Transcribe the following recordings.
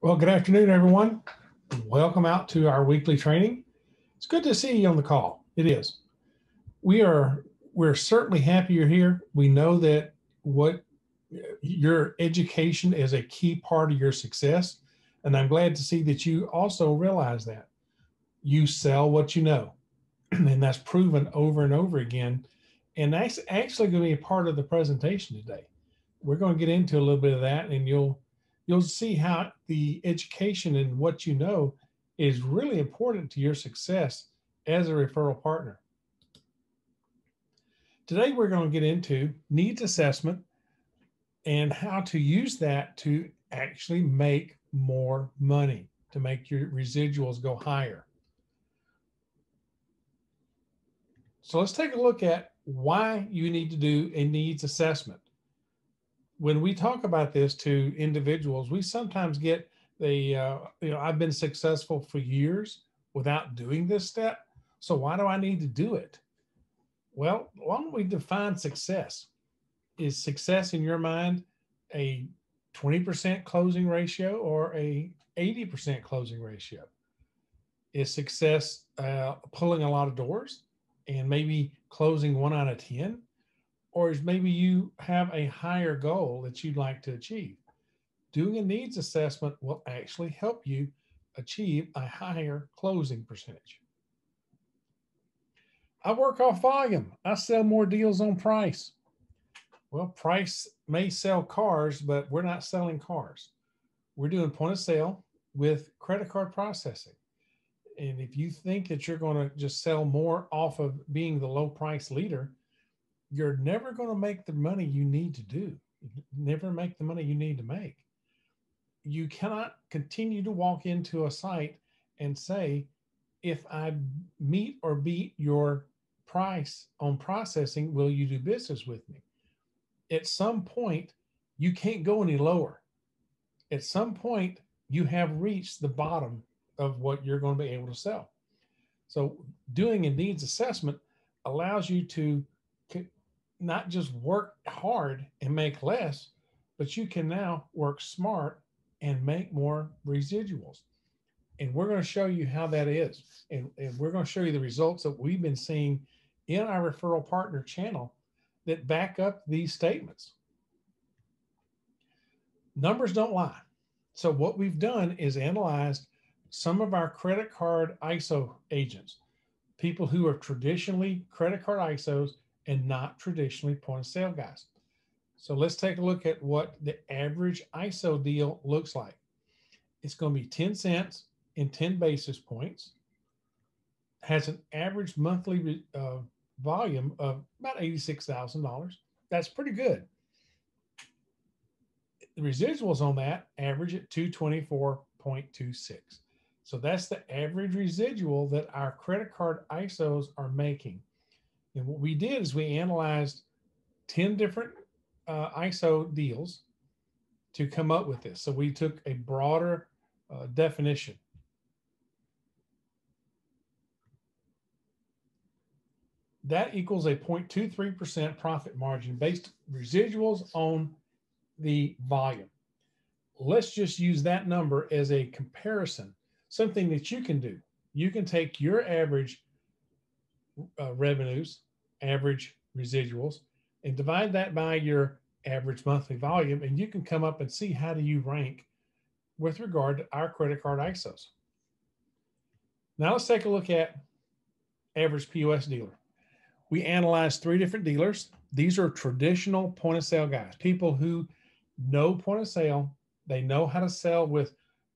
Well, good afternoon, everyone. Welcome out to our weekly training. It's good to see you on the call. It is. We are we're certainly happy you're here. We know that what your education is a key part of your success, and I'm glad to see that you also realize that. You sell what you know, and that's proven over and over again. And that's actually going to be a part of the presentation today. We're going to get into a little bit of that, and you'll see how the education and what you know is really important to your success as a referral partner. Today, we're going to get into needs assessment and how to use that to actually make more money, to make your residuals go higher. So let's take a look at why you need to do a needs assessment. When we talk about this to individuals, we sometimes get I've been successful for years without doing this step. So why do I need to do it? Well, why don't we define success? Is success in your mind a 20% closing ratio or a 80% closing ratio? Is success pulling a lot of doors and maybe closing 1 out of 10? Or is maybe you have a higher goal that you'd like to achieve? Doing a needs assessment will actually help you achieve a higher closing percentage. I work off volume. I sell more deals on price. Well, price may sell cars, but we're not selling cars. We're doing point of sale with credit card processing. And if you think that you're going to just sell more off of being the low price leader, you're never going to make the money you need to do. Never make the money you need to make. You cannot continue to walk into a site and say, if I meet or beat your price on processing, will you do business with me? At some point, you can't go any lower. At some point, you have reached the bottom of what you're going to be able to sell. So doing a needs assessment allows you to not just work hard and make less, but you can now work smart and make more residuals. And we're going to show you how that is. And we're going to show you the results that we've been seeing in our referral partner channel that back up these statements. Numbers don't lie. So what we've done is analyzed some of our credit card ISO agents, people who are traditionally credit card ISOs and not traditionally point of sale guys. So let's take a look at what the average ISO deal looks like. It's going to be 10 cents and 10 basis points, has an average monthly volume of about $86,000. That's pretty good. The residuals on that average at 224.26. So that's the average residual that our credit card ISOs are making. And what we did is we analyzed 10 different ISO deals to come up with this. So we took a broader definition. That equals a 0.23% profit margin based residuals on the volume. Let's just use that number as a comparison, something that you can do. You can take your average revenues, average residuals, and divide that by your average monthly volume, and you can come up and see how do you rank with regard to our credit card ISOs. Now let's take a look at average POS dealer. We analyzed 3 different dealers. These are traditional point of sale guys, people who know point of sale. They know how to sell with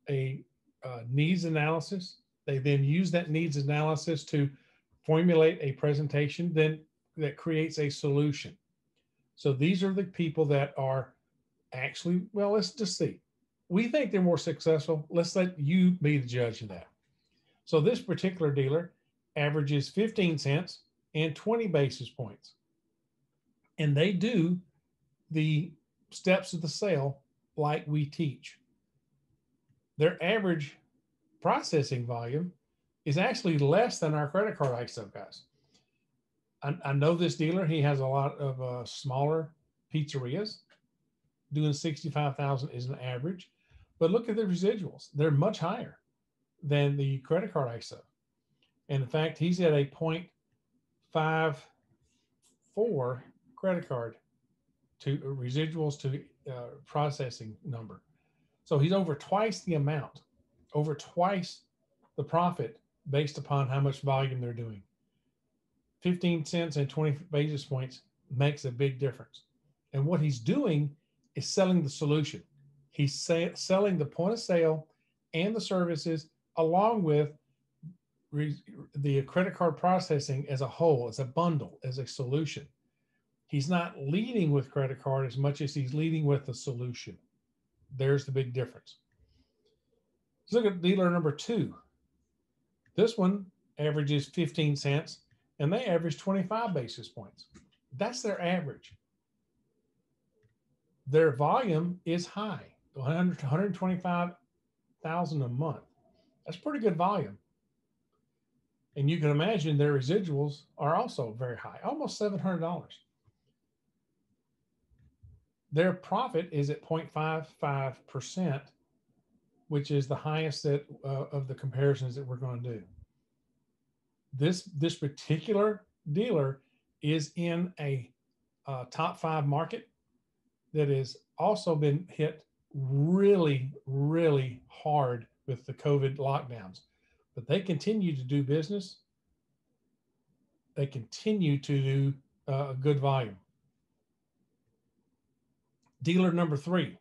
a needs analysis. They then use that needs analysis to formulate a presentation then that creates a solution. So these are the people that are actually, well, let's just see. We think they're more successful. Let's let you be the judge of that. So this particular dealer averages 15 cents and 20 basis points. And they do the steps of the sale like we teach. Their average processing volume is actually less than our credit card ISO guys. I know this dealer, he has a lot of smaller pizzerias. Doing 65,000 is an average. But look at the residuals. They're much higher than the credit card ISO. And in fact, he's at a 0.54 credit card to residuals to processing number. So he's over twice the amount, over twice the profit based upon how much volume they're doing. 15 cents and 20 basis points makes a big difference. And what he's doing is selling the solution. He's selling the point of sale and the services along with the credit card processing as a whole, as a bundle, as a solution. He's not leading with credit card as much as he's leading with the solution. There's the big difference. Let's look at dealer number 2. This one averages 15 cents and they average 25 basis points. That's their average. Their volume is high, 125,000 a month. That's pretty good volume. And you can imagine their residuals are also very high, almost $700. Their profit is at 0.55%, which is the highest that, of the comparisons that we're going to do. This particular dealer is in a top 5 market that has also been hit really, really hard with the COVID lockdowns. But they continue to do business. They continue to do a good volume. Dealer number 3,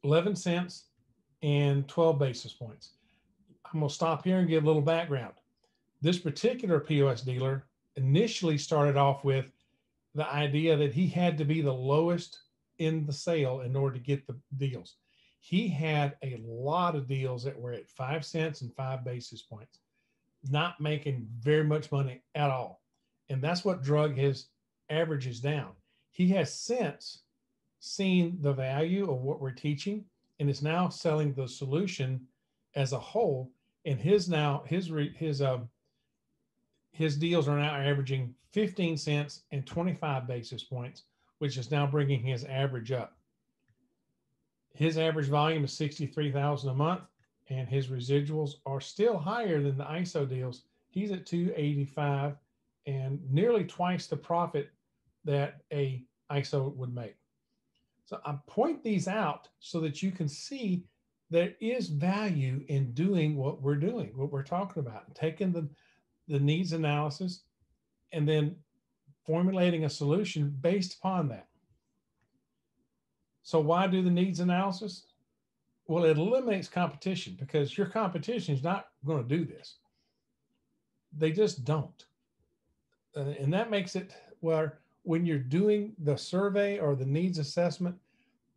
11 cents and 12 basis points. I'm going to stop here and give a little background. This particular POS dealer initially started off with the idea that he had to be the lowest in the sale in order to get the deals. He had a lot of deals that were at 5 cents and 5 basis points, not making very much money at all. And that's what drug his averages down. He has since seen the value of what we're teaching and is now selling the solution as a whole. And his deals are now averaging 15 cents and 25 basis points, which is now bringing his average up. His average volume is 63,000 a month, and his residuals are still higher than the ISO deals. He's at 285 and nearly twice the profit that a ISO would make. So I point these out so that you can see there is value in doing what we're doing, what we're talking about, taking the needs analysis and then formulating a solution based upon that. So why do the needs analysis? Well, it eliminates competition because your competition is not going to do this. They just don't. And that makes it where when you're doing the survey or the needs assessment,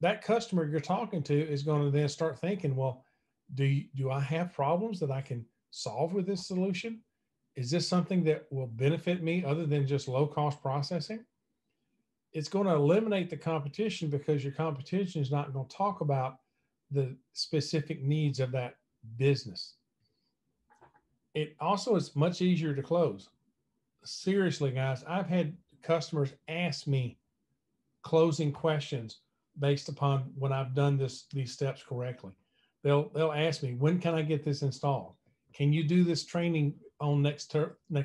that customer you're talking to is going to then start thinking, well, do I have problems that I can solve with this solution? Is this something that will benefit me other than just low cost processing? It's going to eliminate the competition because your competition is not going to talk about the specific needs of that business. It also is much easier to close. Seriously, guys, I've had customers ask me closing questions based upon when I've done these steps correctly. They'll ask me, when can I get this installed? Can you do this training on next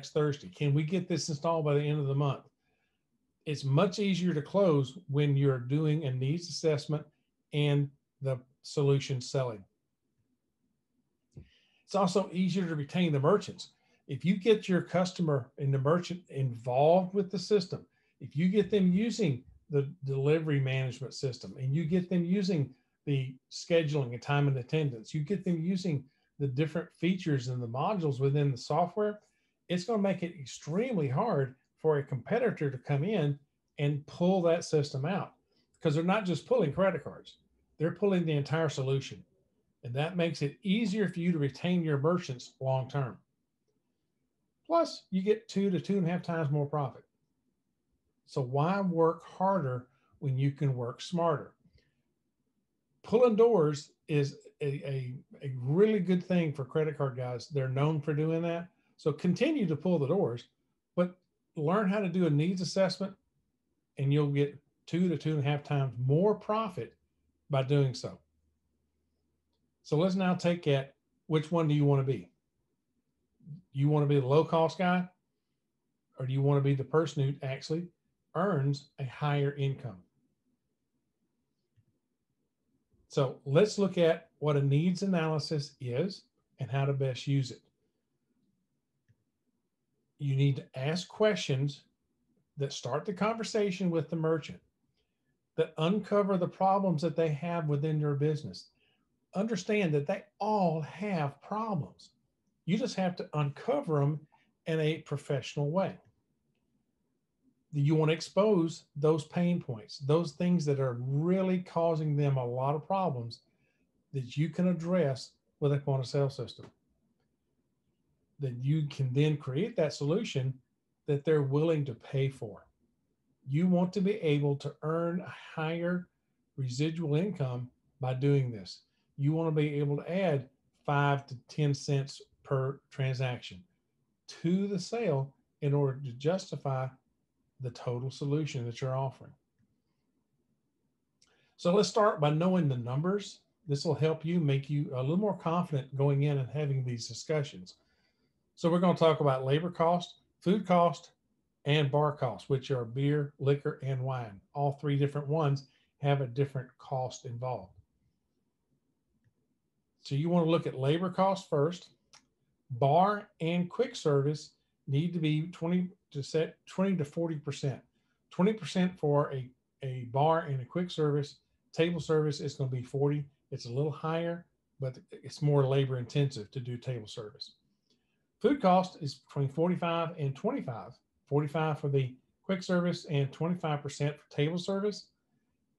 Thursday? Can we get this installed by the end of the month? It's much easier to close when you're doing a needs assessment and the solution selling. It's also easier to retain the merchants. If you get your customer and the merchant involved with the system, if you get them using the delivery management system and you get them using the scheduling and time and attendance, you get them using the different features and the modules within the software, it's going to make it extremely hard for a competitor to come in and pull that system out because they're not just pulling credit cards, they're pulling the entire solution. And that makes it easier for you to retain your merchants long-term. Plus, you get 2 to 2.5 times more profit. So why work harder when you can work smarter? Pulling doors is a really good thing for credit card guys. They're known for doing that. So continue to pull the doors, but learn how to do a needs assessment and you'll get 2 to 2.5 times more profit by doing so. So let's now take at which one do you want to be? You want to be the low cost guy, or do you want to be the person who actually earns a higher income? So let's look at what a needs analysis is and how to best use it. You need to ask questions that start the conversation with the merchant, that uncover the problems that they have within your business. Understand that they all have problems. You just have to uncover them in a professional way. You want to expose those pain points, those things that are really causing them a lot of problems that you can address with a point of sale system. That you can then create that solution that they're willing to pay for. You want to be able to earn a higher residual income by doing this. You want to be able to add 5 to 10 cents per transaction to the sale in order to justify the total solution that you're offering. So let's start by knowing the numbers. This will help you make you a little more confident going in and having these discussions. So we're going to talk about labor cost, food cost, and bar cost, which are beer, liquor, and wine. All three different ones have a different cost involved. So you want to look at labor cost first. Bar and quick service need to be 20 to 40%. 20% for a bar and a quick service. Table service is going to be 40. It's a little higher, but it's more labor intensive to do table service. Food cost is between 45 and 25. 45 for the quick service and 25% for table service.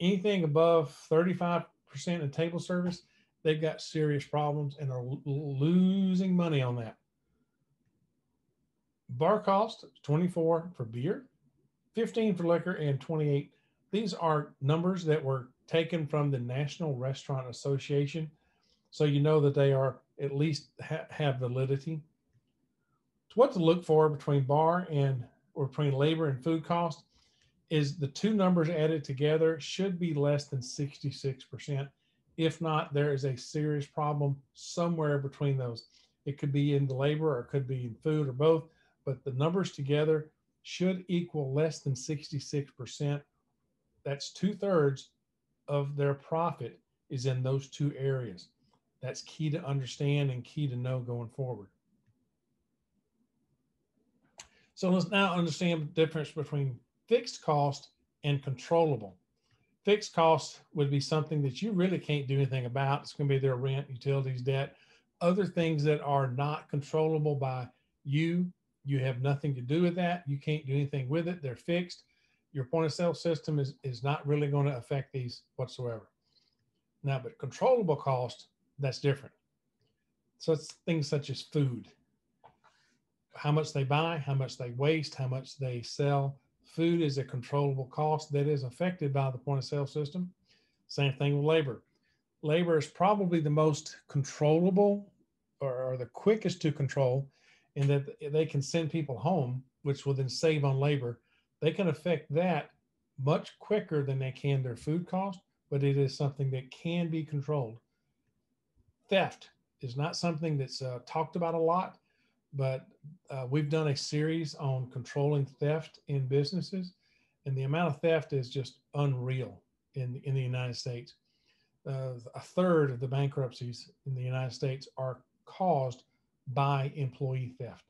Anything above 35% in table service, they've got serious problems and are losing money on that. Bar cost, 24 for beer, 15 for liquor, and 28. These are numbers that were taken from the National Restaurant Association, so you know that they are at least have validity. What to look for between between labor and food cost is the two numbers added together should be less than 66%. If not, there is a serious problem somewhere between those. It could be in the labor or it could be in food or both, but the numbers together should equal less than 66%. That's 2/3 of their profit is in those two areas. That's key to understand and key to know going forward. So let's now understand the difference between fixed cost and controllable. Fixed cost would be something that you really can't do anything about. It's going to be their rent, utilities, debt, other things that are not controllable by you. You have nothing to do with that. You can't do anything with it. They're fixed. Your point of sale system is not really going to affect these whatsoever. Now, but controllable cost, that's different. So it's things such as food, how much they buy, how much they waste, how much they sell. Food is a controllable cost that is affected by the point of sale system. Same thing with labor. Labor is probably the most controllable or the quickest to control in that they can send people home, which will then save on labor. They can affect that much quicker than they can their food cost, but it is something that can be controlled. Theft is not something that's talked about a lot, but we've done a series on controlling theft in businesses, and the amount of theft is just unreal in the United States. A third of the bankruptcies in the United States are caused by employee theft.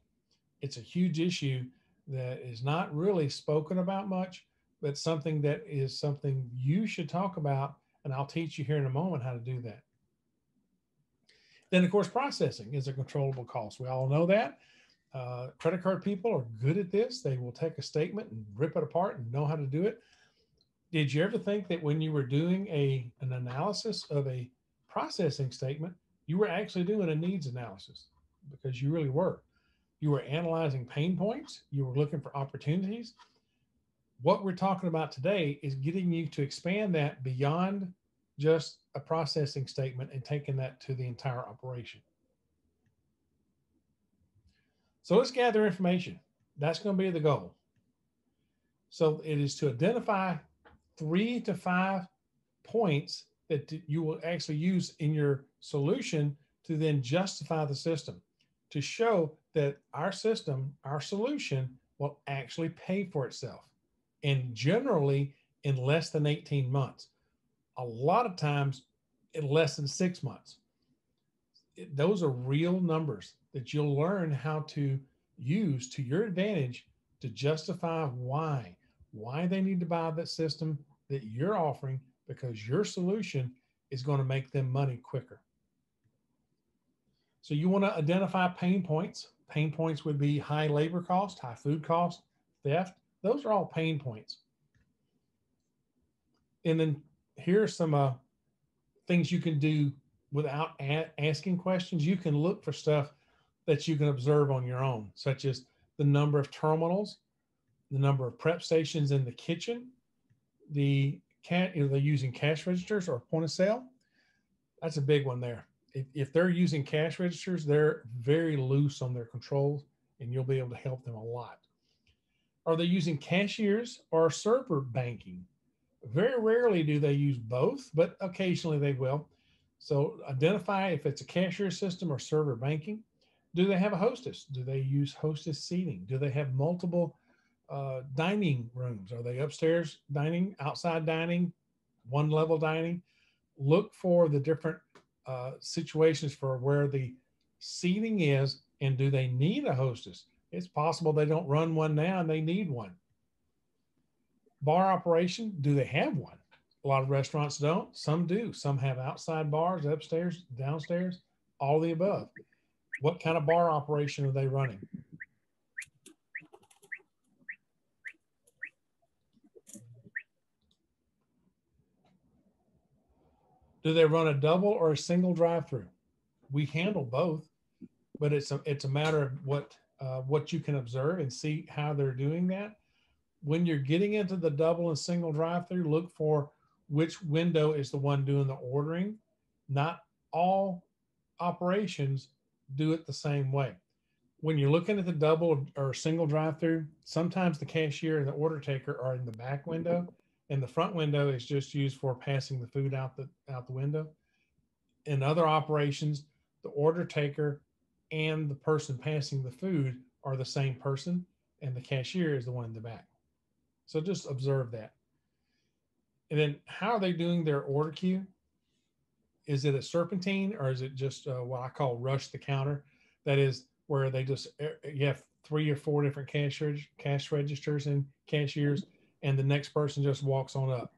It's a huge issue that is not really spoken about much, but something that is something you should talk about, and I'll teach you here in a moment how to do that. Then, of course, processing is a controllable cost. We all know that. Credit card people are good at this. They will take a statement and rip it apart and know how to do it. Did you ever think that when you were doing an analysis of a processing statement, you were actually doing a needs analysis? Because you really were. You were analyzing pain points. You were looking for opportunities. What we're talking about today is getting you to expand that beyond just a processing statement and taking that to the entire operation. So let's gather information. That's going to be the goal. So it is to identify 3 to 5 points that you will actually use in your solution to then justify the system, to show that our system, our solution will actually pay for itself. And generally in less than 18 months, a lot of times in less than 6 months. Those are real numbers that you'll learn how to use to your advantage to justify why they need to buy that system that you're offering, because your solution is going to make them money quicker. So you want to identify pain points. Pain points would be high labor cost, high food cost, theft. Those are all pain points. And then here are some things you can do without asking questions. You can look for stuff that you can observe on your own, such as the number of terminals, the number of prep stations in the kitchen, they're using cash registers or point of sale. That's a big one there. If they're using cash registers, they're very loose on their controls, and you'll be able to help them a lot. Are they using cashiers or server banking? Very rarely do they use both, but occasionally they will. So identify if it's a cashier system or server banking. Do they have a hostess? Do they use hostess seating? Do they have multiple dining rooms? Are they upstairs dining, outside dining, one level dining? Look for the different situations for where the seating is, and do they need a hostess? It's possible they don't run one now and they need one. Bar operation, do they have one? A lot of restaurants don't. Some do. Some have outside bars, upstairs, downstairs, all the above. What kind of bar operation are they running? Do they run a double or a single drive-through? We handle both, but it's a matter of what you can observe and see how they're doing that. When you're getting into the double and single drive-through, look for which window is the one doing the ordering. Not all operations do it the same way. When you're looking at the double or single drive-through, sometimes the cashier and the order taker are in the back window, and the front window is just used for passing the food out the window. In other operations, the order taker and the person passing the food are the same person, and the cashier is the one in the back. So just observe that. And then how are they doing their order queue? Is it a serpentine, or is it just what I call rush the counter? That is where they just, you have 3 or 4 different cash registers and cashiers, and the next person just walks on up.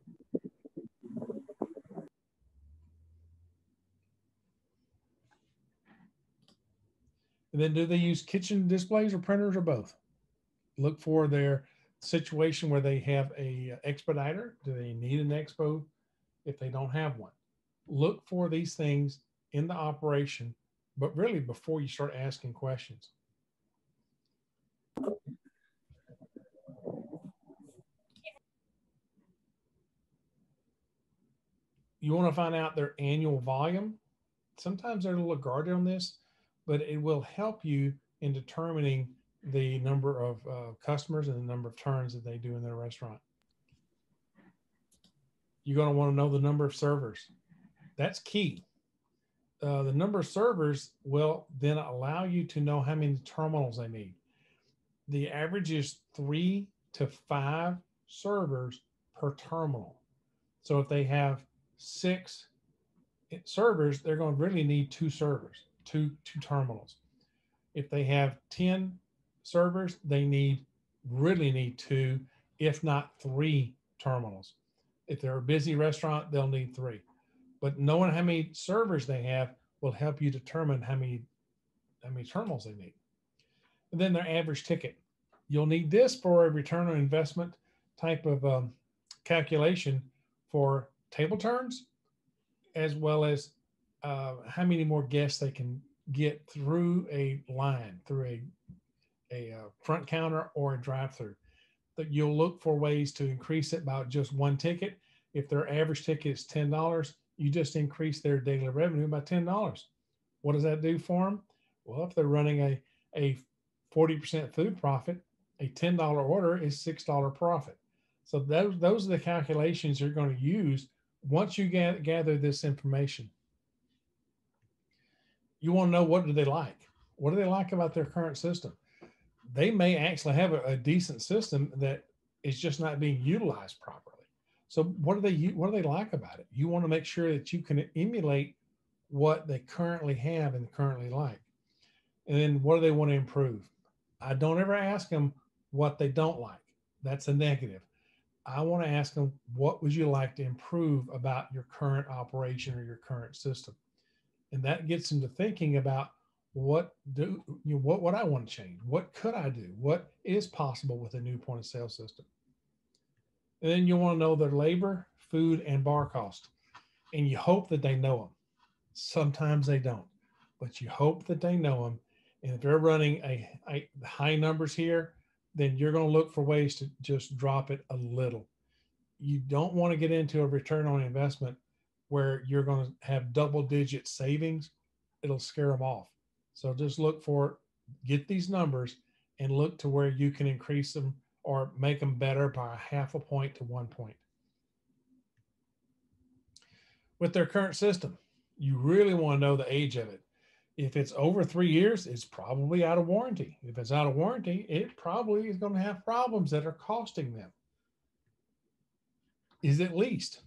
And then do they use kitchen displays or printers or both? Look for their situation where they have a expediter. Do they need an expo if they don't have one? Look for these things in the operation, but really before you start asking questions. You want to find out their annual volume. Sometimes they're a little guarded on this, but it will help you in determining the number of customers and the number of turns that they do in their restaurant. You're going to want to know the number of servers. That's key. The number of servers will then allow you to know how many terminals they need. The average is 3 to 5 servers per terminal. So if they have 6 servers, they're going to really need 2 servers, two terminals. If they have 10 servers, they really need 2, if not 3 terminals. If they're a busy restaurant, they'll need 3. But knowing how many servers they have will help you determine how many terminals they need. And then their average ticket. You'll need this for a return on investment type of calculation for table turns, as well as how many more guests they can get through a line, through a front counter or a drive-through. That you'll look for ways to increase it by just one ticket. If their average ticket is $10, you just increase their daily revenue by $10. What does that do for them? Well, if they're running a 40% food profit, a $10 order is $6 profit. So those are the calculations you're going to use Once you gather this information, you want to know, what do they like? What do they like about their current system? They may actually have a decent system that is just not being utilized properly. So what do they like about it? You want to make sure that you can emulate what they currently have and currently like. And then what do they want to improve? I don't ever ask them what they don't like. That's a negative. I want to ask them, what would you like to improve about your current operation or your current system? And that gets them to thinking about, what I want to change? What could I do? What is possible with a new point of sale system? And then you want to know their labor, food, and bar cost. And you hope that they know them. Sometimes they don't, but you hope that they know them. And if they're running a high numbers here, then you're going to look for ways to just drop it a little. You don't want to get into a return on investment where you're going to have double digit savings. It'll scare them off. So just look for, get these numbers and look to where you can increase them or make them better by a half a point to 1 point. With their current system, you really want to know the age of it. If it's over 3 years, it's probably out of warranty. If it's out of warranty, it probably is going to have problems that are costing them. Is it leased?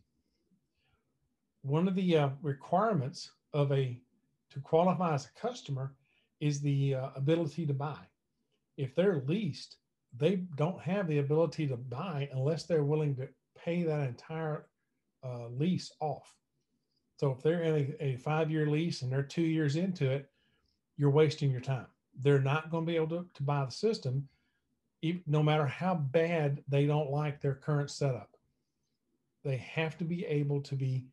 One of the requirements to qualify as a customer is the ability to buy. If they're leased, they don't have the ability to buy unless they're willing to pay that entire lease off. So if they're in a 5-year lease and they're 2 years into it, you're wasting your time. They're not going to be able to buy the system, no matter how bad they don't like their current setup. They have to be able to be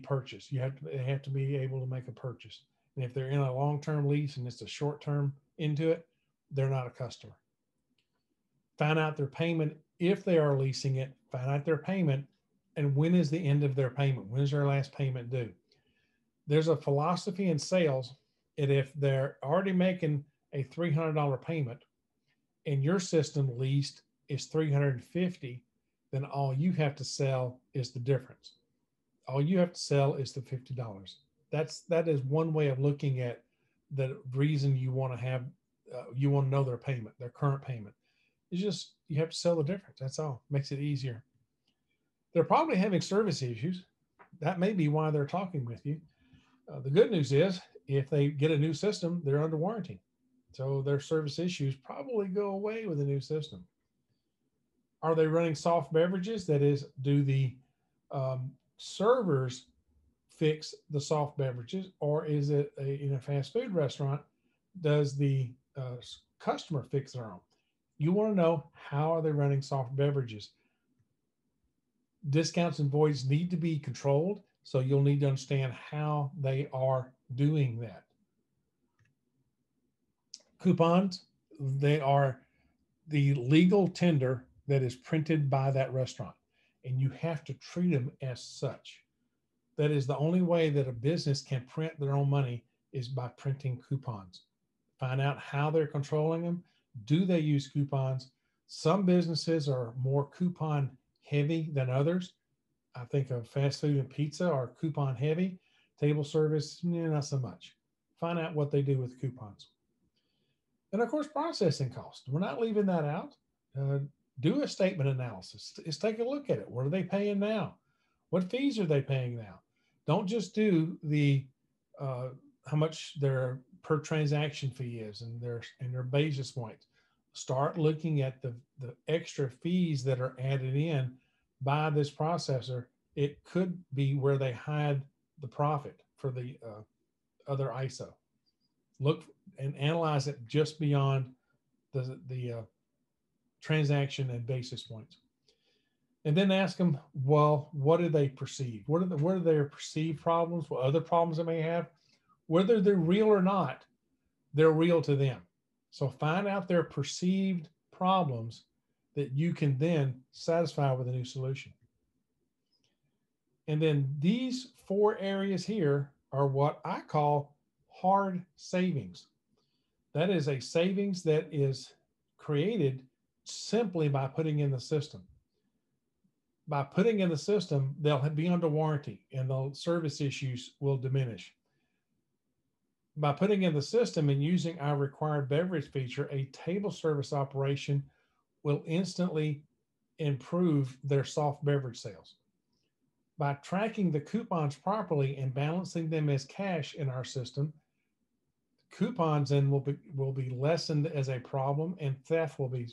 purchased. They have to be able to make a purchase. And if they're in a long-term lease and it's a short-term into it, they're not a customer. Find out their payment. If they are leasing it, find out their payment and when is the end of their payment? When is their last payment due? There's a philosophy in sales that if they're already making a $300 payment and your system leased is $350, then all you have to sell is the difference. All you have to sell is the $50. That is one way of looking at the reason you want to have, you want to know their payment, their current payment. It's just, you have to sell the difference. That's all. Makes it easier. They're probably having service issues. That may be why they're talking with you. The good news is, if they get a new system, they're under warranty. So their service issues probably go away with a new system. Are they running soft beverages? That is, do the servers fix the soft beverages, or is it in a fast food restaurant, does the customer fix their own? You want to know, how are they running soft beverages? Discounts and voids need to be controlled, so you'll need to understand how they are doing that. Coupons, they are the legal tender that is printed by that restaurant, and you have to treat them as such. That is the only way that a business can print their own money, is by printing coupons. Find out how they're controlling them. Do they use coupons? Some businesses are more coupon heavy than others. I think of fast food and pizza are coupon heavy. Table service, not so much. Find out what they do with coupons. And of course, processing costs. We're not leaving that out. Do a statement analysis. Let's take a look at it. What are they paying now? What fees are they paying now? Don't just do the how much their per transaction fee is and their basis points. Start looking at the extra fees that are added in by this processor. It could be where they hide the profit for the other ISO. Look and analyze it just beyond the transaction and basis points. And then ask them, well, what do they perceive? What are their perceived problems? What other problems they may have? Whether they're real or not, they're real to them. So find out their perceived problems that you can then satisfy with a new solution. And then these 4 areas here are what I call hard savings. That is a savings that is created simply by putting in the system. By putting in the system, they'll be under warranty and the service issues will diminish. By putting in the system and using our required beverage feature, a table service operation will instantly improve their soft beverage sales. By tracking the coupons properly and balancing them as cash in our system, coupons then will be lessened as a problem and theft will be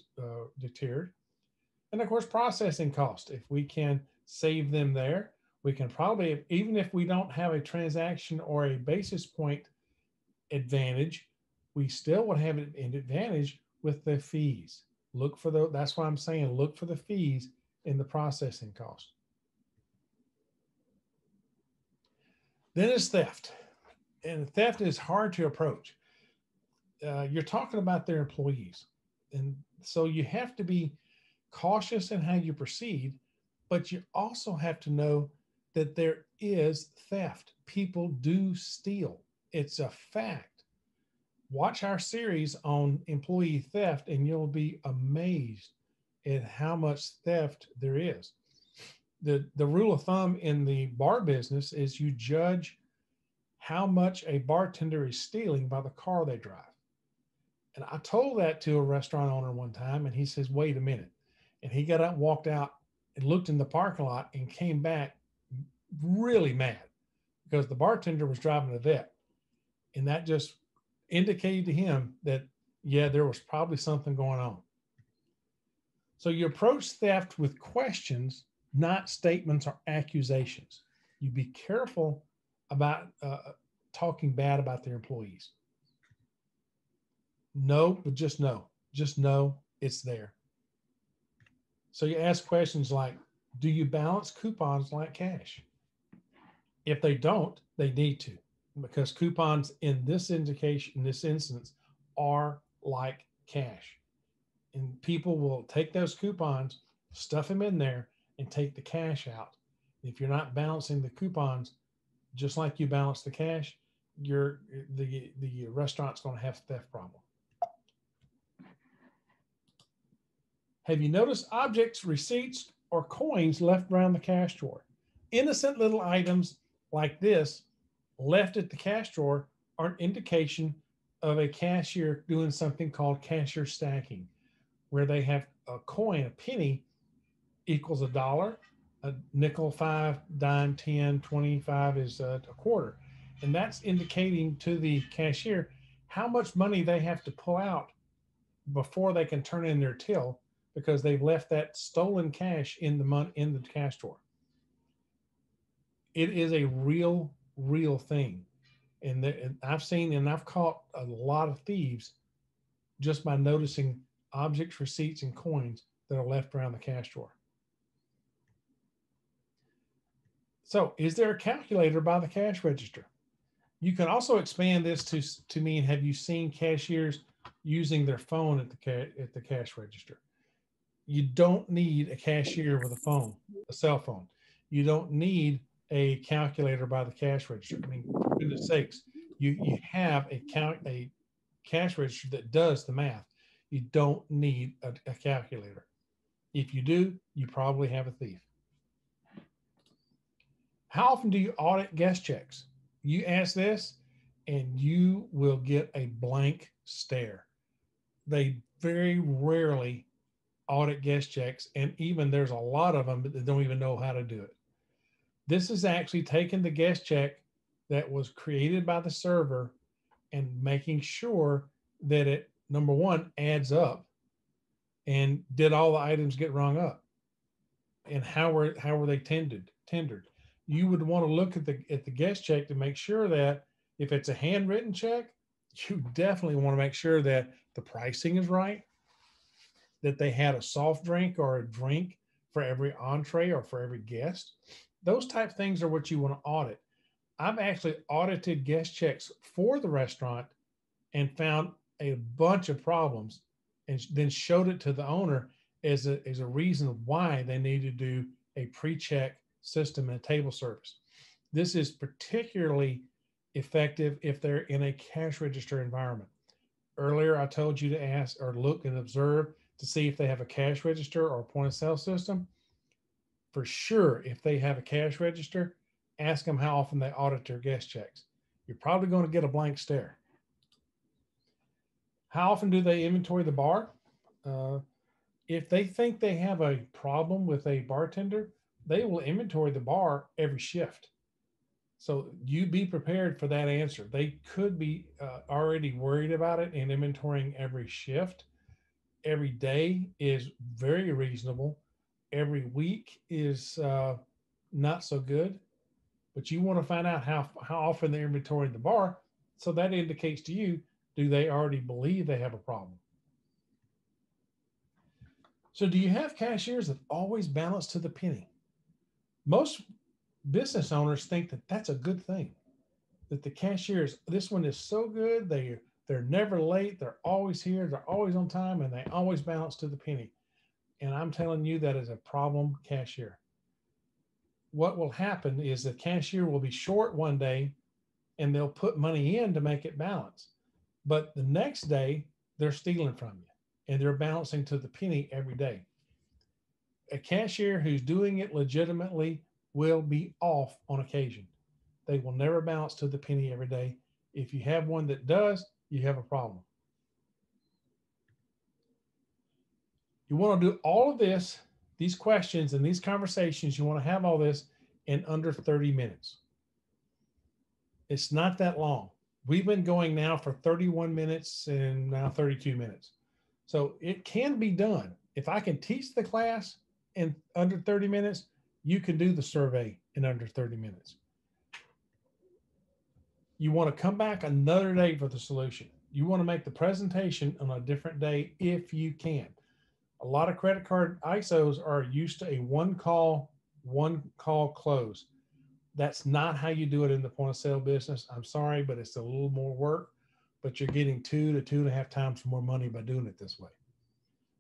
deterred. And of course, processing cost. If we can save them there, we can probably, even if we don't have a transaction or a basis point advantage, we still would have an advantage with the fees. Look for the, that's why I'm saying look for the fees in the processing cost. Then is theft. And theft is hard to approach. You're talking about their employees. And so you have to be cautious in how you proceed, but you also have to know that there is theft. People do steal. It's a fact. Watch our series on employee theft and you'll be amazed at how much theft there is. The rule of thumb in the bar business is you judge how much a bartender is stealing by the car they drive. And I told that to a restaurant owner one time, and he says, wait a minute. And he got up, walked out, and looked in the parking lot and came back really mad because the bartender was driving a vet. And that just indicated to him that, yeah, there was probably something going on. So you approach theft with questions, not statements or accusations. You be careful about talking bad about their employees. No, but just know. Just know it's there. So you ask questions like, do you balance coupons like cash? If they don't, they need to, because coupons in this indication, in this instance, are like cash. And people will take those coupons, stuff them in there, and take the cash out. If you're not balancing the coupons, just like you balance the cash, the restaurant's going to have a theft problem. Have you noticed objects, receipts, or coins left around the cash drawer? Innocent little items like this left at the cash drawer are an indication of a cashier doing something called cashier stacking, where they have a coin, a penny equals $1, a nickel, 5, dime, 10, 25 is a quarter. And that's indicating to the cashier how much money they have to pull out before they can turn in their till, because they've left that stolen cash in the cash drawer. It is a real thing. And I've seen and I've caught a lot of thieves just by noticing objects, receipts, and coins that are left around the cash drawer. So is there a calculator by the cash register? You can also expand this to mean, have you seen cashiers using their phone at the cash register? You don't need a cashier with a phone, a cell phone. You don't need a calculator by the cash register. I mean, for goodness sakes, you have a cash register that does the math. You don't need a calculator. If you do, you probably have a thief. How often do you audit guest checks? You ask this and you will get a blank stare. They very rarely audit guest checks, and even there's a lot of them that don't even know how to do it. This is actually taking the guest check that was created by the server and making sure that it, number one, adds up, and did all the items get rung up, and how were they tendered. You would want to look at the guest check to make sure that if it's a handwritten check, you definitely want to make sure that the pricing is right, that they had a soft drink or a drink for every entree or for every guest. Those type of things are what you want to audit. I've actually audited guest checks for the restaurant and found a bunch of problems, and then showed it to the owner as a reason why they need to do a pre-check system and a table service. This is particularly effective if they're in a cash register environment. Earlier, I told you to ask or look and observe to see if they have a cash register or a point of sale system. For sure, if they have a cash register, ask them how often they audit their guest checks. You're probably going to get a blank stare. How often do they inventory the bar? If they think they have a problem with a bartender, they will inventory the bar every shift. So you be prepared for that answer. They could be already worried about it and inventorying every shift. Every day is very reasonable. Every week is not so good. But you want to find out how often they're inventorying the bar. So that indicates to you, do they already believe they have a problem? So do you have cashiers that always balance to the penny? Most business owners think that that's a good thing, that the cashiers, this one is so good, they're never late, they're always here, they're always on time, and they always balance to the penny. And I'm telling you, that is a problem cashier. What will happen is the cashier will be short one day and they'll put money in to make it balance. But the next day, they're stealing from you and they're balancing to the penny every day. A cashier who's doing it legitimately will be off on occasion. They will never balance to the penny every day. If you have one that does, you have a problem. You want to do all of this, these questions and these conversations, you want to have all this in under 30 minutes. It's not that long. We've been going now for 31 minutes and now 32 minutes. So it can be done. If I can teach the class in under 30 minutes, you can do the survey in under 30 minutes. You want to come back another day for the solution. You want to make the presentation on a different day if you can. A lot of credit card ISOs are used to a one call close. That's not how you do it in the point of sale business. I'm sorry, but it's a little more work, but you're getting 2 to 2.5 times more money by doing it this way.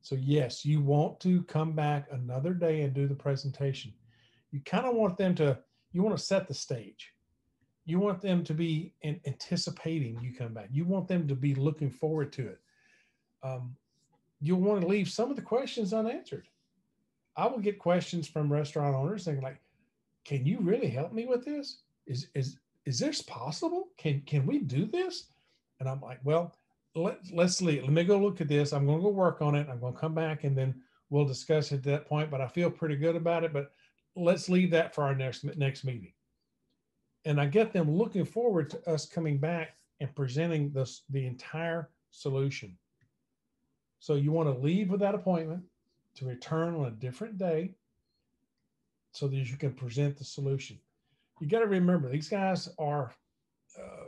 So yes, you want to come back another day and do the presentation. You kind of want them to, you want to set the stage. You want them to be anticipating you come back. You want them to be looking forward to it. You'll want to leave some of the questions unanswered. I will get questions from restaurant owners saying like, can you really help me with this? Is this possible? Can we do this? And I'm like, well, let's leave. Let me go look at this. I'm going to go work on it. I'm going to come back and then we'll discuss it at that point, but I feel pretty good about it, but let's leave that for our next meeting. And I get them looking forward to us coming back and presenting the entire solution. So you want to leave with that appointment to return on a different day so that you can present the solution. You got to remember, these guys are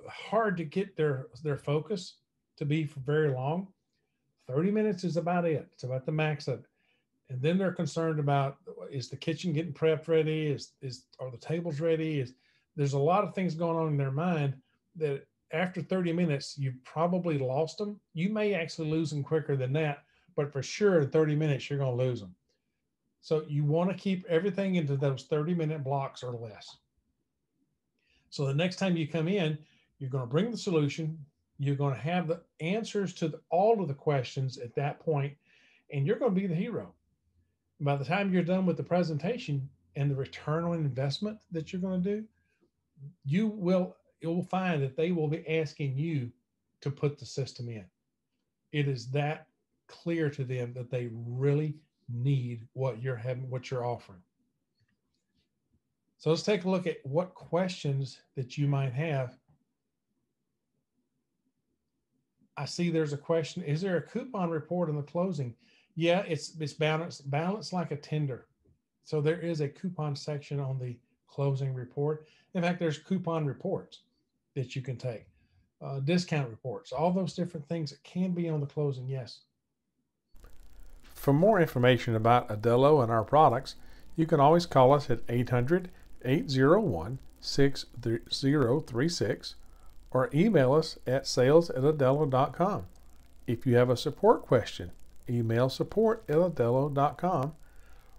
hard to get their focus to be for very long. 30 minutes is about it. It's about the max of it. And then they're concerned about, is the kitchen getting prepped ready? Are the tables ready? There's a lot of things going on in their mind that after 30 minutes, you've probably lost them. You may actually lose them quicker than that, but for sure in 30 minutes, you're going to lose them. So you want to keep everything into those 30-minute blocks or less. So the next time you come in, you're going to bring the solution. You're going to have the answers to all of the questions at that point, and you're going to be the hero. By the time you're done with the presentation and the return on investment that you're going to do, you will find that they will be asking you to put the system in. It is that clear to them that they really need what you're offering. So let's take a look at what questions that you might have. I see there's a question. Is there a coupon report on the closing? Yeah, it's balanced like a tender. So there is a coupon section on the closing report. In fact, there's coupon reports that you can take, discount reports, all those different things that can be on the closing, yes. For more information about Aldelo and our products, you can always call us at 800-801-6036 or email us at sales@aldelo.com. If you have a support question, email support@aldelo.com,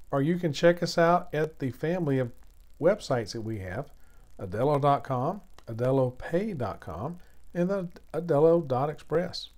or you can check us out at the family of websites that we have, Aldelo.com, AldeloPay.com, and the Aldelo.express.